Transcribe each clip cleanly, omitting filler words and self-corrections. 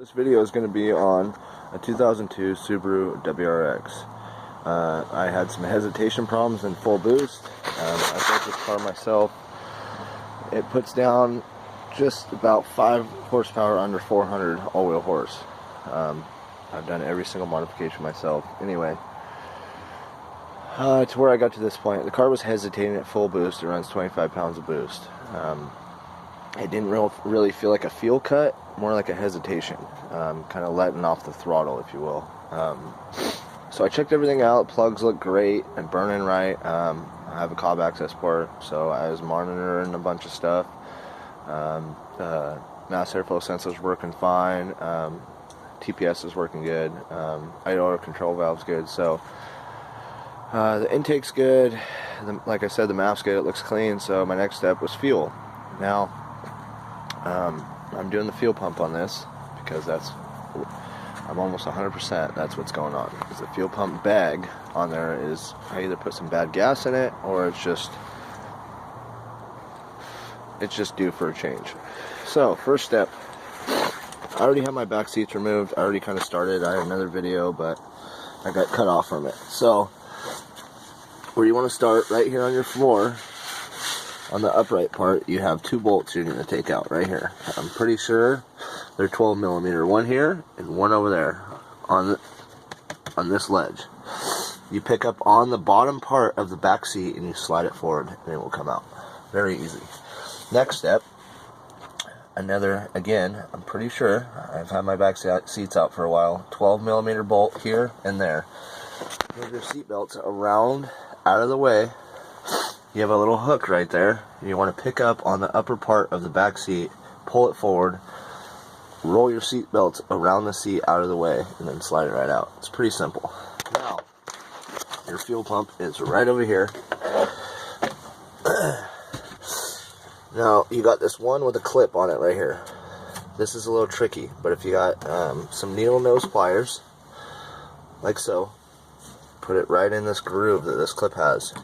This video is going to be on a 2002 Subaru WRX. I had some hesitation problems in full boost. I built this car myself. It puts down just about 5 horsepower under 400 all-wheel horse. I've done every single modification myself. Anyway, to where I got to this point, the car was hesitating at full boost. It runs 25 pounds of boost. It didn't really feel like a fuel cut, more like a hesitation, kind of letting off the throttle, if you will. So I checked everything out. Plugs look great and burning right. I have a Cobb access port, so I was monitoring a bunch of stuff. Mass airflow sensor's working fine. TPS is working good. Idler control valve's good. So the intake's good. Like I said, the map's good. It looks clean. So my next step was fuel. Now, I'm doing the fuel pump on this because I'm almost 100% that's what's going on. Because the fuel pump bag on there is, I either put some bad gas in it or it's just due for a change. So first step, I already have my back seats removed. I already kind of started. I had another video, but I got cut off from it. So where you want to start, right here on your floor, on the upright part, you have 2 bolts you're going to take out right here. I'm pretty sure they're 12 millimeter. One here and one over there on this ledge. You pick up on the bottom part of the back seat and you slide it forward and it will come out. Very easy. Next step, again, I'm pretty sure, I've had my back seats out for a while, 12 millimeter bolt here and there. Move your seat belts around, out of the way. You have a little hook right there. You want to pick up on the upper part of the back seat, pull it forward, roll your seat belts around the seat out of the way, and then slide it right out. It's pretty simple. Now, your fuel pump is right over here. Now, you got this one with a clip on it right here. This is a little tricky, but if you got some needle nose pliers, like so, put it right in this groove that this clip has.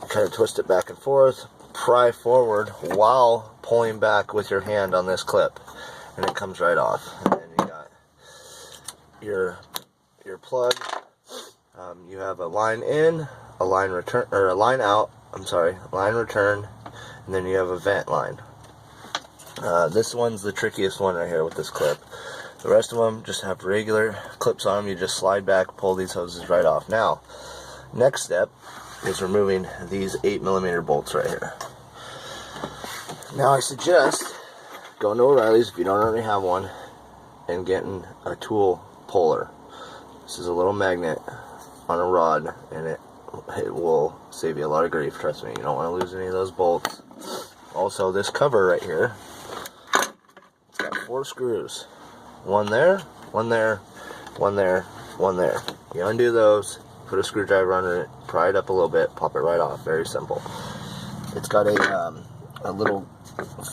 Kind of twist it back and forth, pry forward while pulling back with your hand on this clip, and it comes right off. And then you got your plug. You have a line in, a line return, or a line out. I'm sorry, line return, and then you have a vent line. This one's the trickiest one right here with this clip. The rest of them just have regular clips on them. You just slide back, pull these hoses right off. Now, next step is removing these 8 millimeter bolts right here. Now I suggest going to O'Reilly's if you don't already have one and getting a tool puller. This is a little magnet on a rod and it will save you a lot of grief, trust me. You don't want to lose any of those bolts. Also, this cover right here, it's got 4 screws. One there, one there, one there, one there. You undo those, put a screwdriver under it, pry it up a little bit, pop it right off. Very simple. It's got a little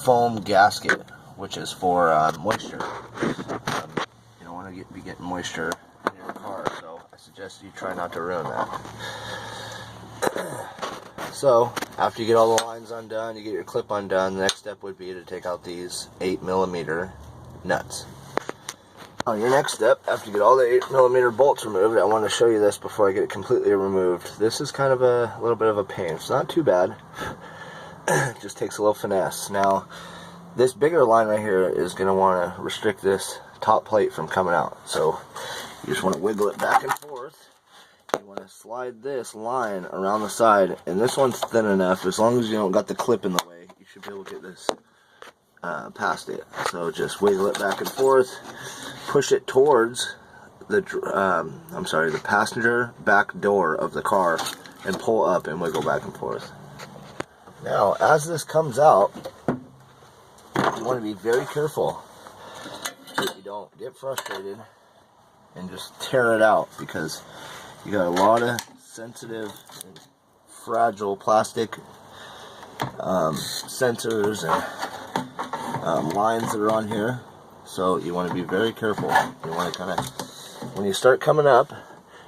foam gasket, which is for moisture. You don't want to be getting moisture in your car, so I suggest you try not to ruin that. So, after you get all the lines undone, you get your clip undone, the next step would be to take out these 8 millimeter nuts. On your next step, after you get all the 8 millimeter bolts removed, I want to show you this before I get it completely removed. This is kind of a little bit of a pain. It's not too bad. It just takes a little finesse. Now, this bigger line right here is going to want to restrict this top plate from coming out. So, you just want to wiggle it back and forth. You want to slide this line around the side. And this one's thin enough. As long as you don't got the clip in the way, you should be able to get this past it. So, just wiggle it back and forth. Push it towards the passenger back door of the car and pull up and wiggle back and forth. Now, as this comes out, you want to be very careful that you don't get frustrated and just tear it out, because you got a lot of sensitive and fragile plastic sensors and lines that are on here. So you want to be very careful. You want to kind of, when you start coming up,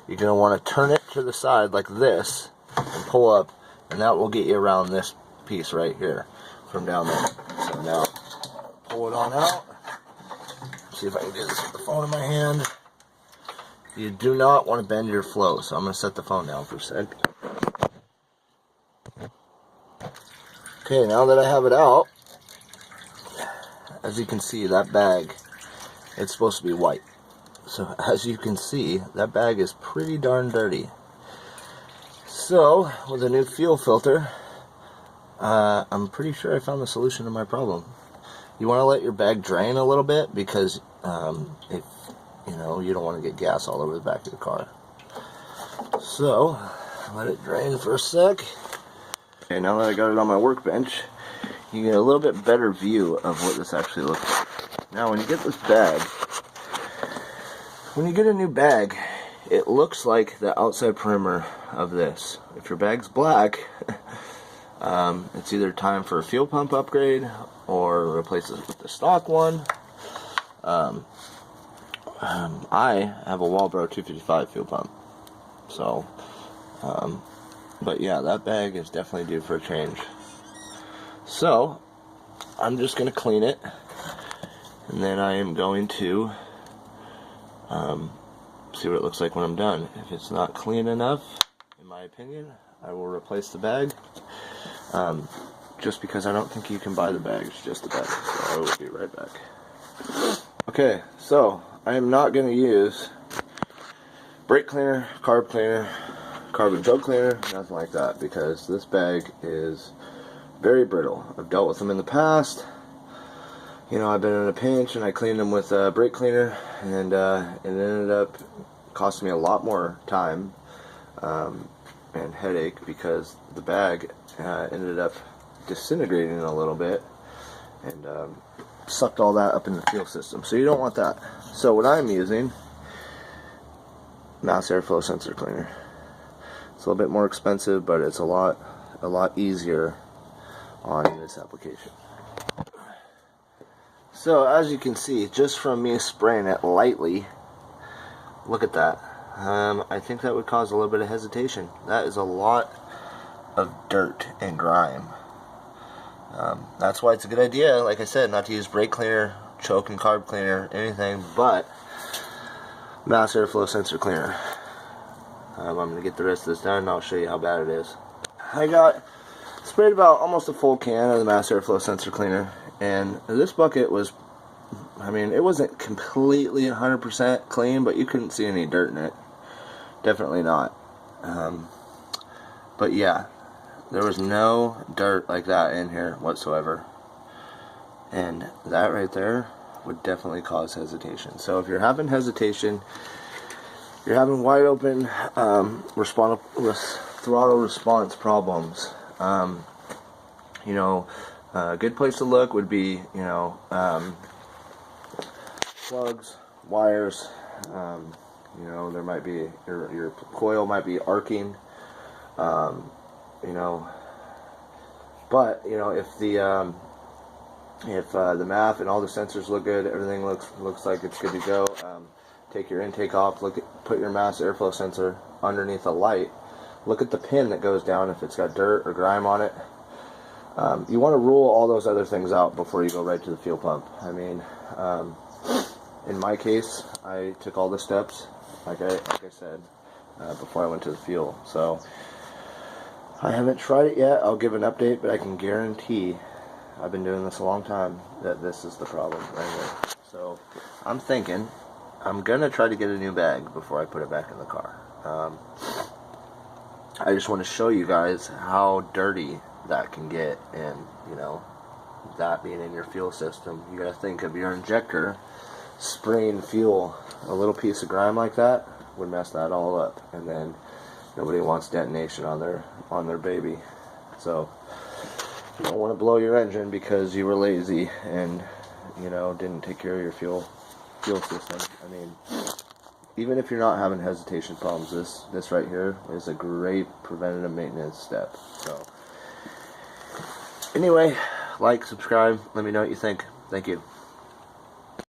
you're going to want to turn it to the side like this and pull up, and that will get you around this piece right here from down there. So now pull it on out, see if I can do this with the phone in my hand. You do not want to bend your flow, so I'm going to set the phone down for a sec. Okay, now that I have it out, as you can see, that bag, it's supposed to be white. So as you can see, that bag is pretty darn dirty. So, with a new fuel filter, I'm pretty sure I found the solution to my problem. You want to let your bag drain a little bit because if you know, you don't want to get gas all over the back of the car. So, let it drain for a sec. Okay, now that I got it on my workbench, you get a little bit better view of what this actually looks like. Now, when you get this bag, when you get a new bag, it looks like the outside perimeter of this. If your bag's black, it's either time for a fuel pump upgrade or replace it with the stock one. I have a Walbro 255 fuel pump, so but yeah, that bag is definitely due for a change. So I'm just going to clean it, and then I am going to see what it looks like when I'm done. If it's not clean enough, in my opinion, I will replace the bag, just because I don't think you can buy the bags, just the bag. So I will be right back. Okay, so I am not going to use brake cleaner, carb cleaner, carbon jug cleaner, nothing like that, because this bag is very brittle. I've dealt with them in the past. You know, I've been in a pinch and I cleaned them with brake cleaner, and it ended up costing me a lot more time and headache, because the bag ended up disintegrating a little bit and sucked all that up in the fuel system. So you don't want that. So what I'm using, mass airflow sensor cleaner. It's a little bit more expensive, but it's a lot easier on this application. So as you can see, just from me spraying it lightly, look at that. I think that would cause a little bit of hesitation. That is a lot of dirt and grime. That's why it's a good idea, like I said, not to use brake cleaner, choke and carb cleaner, anything but mass airflow sensor cleaner. I'm going to get the rest of this done and I'll show you how bad it is. I got sprayed about almost a full can of the mass airflow sensor cleaner, and this bucket was, I mean, it wasn't completely 100% clean, but you couldn't see any dirt in it. Definitely not. But yeah, there was no dirt like that in here whatsoever. And that right there would definitely cause hesitation. So if you're having hesitation, you're having wide open throttle response problems, you know, a good place to look would be, you know, plugs, wires, you know, there might be, your coil might be arcing, you know, but, you know, if the map and all the sensors look good, everything looks like it's good to go, take your intake off, put your mass airflow sensor underneath a light, look at the pin that goes down if it's got dirt or grime on it. You want to rule all those other things out before you go right to the fuel pump. I mean, in my case, I took all the steps, like I said, before I went to the fuel. So I haven't tried it yet. I'll give an update, but I can guarantee, I've been doing this a long time, that this is the problem right here. So I'm thinking I'm gonna try to get a new bag before I put it back in the car. I just want to show you guys how dirty that can get, and you know, that being in your fuel system, you gotta think of your injector spraying fuel. A little piece of grime like that would mess that all up, and then nobody wants detonation on their baby. So you don't want to blow your engine because you were lazy and, you know, didn't take care of your fuel system. I mean, even if you're not having hesitation problems, this right here is a great preventative maintenance step. So anyway, like, subscribe, let me know what you think. Thank you.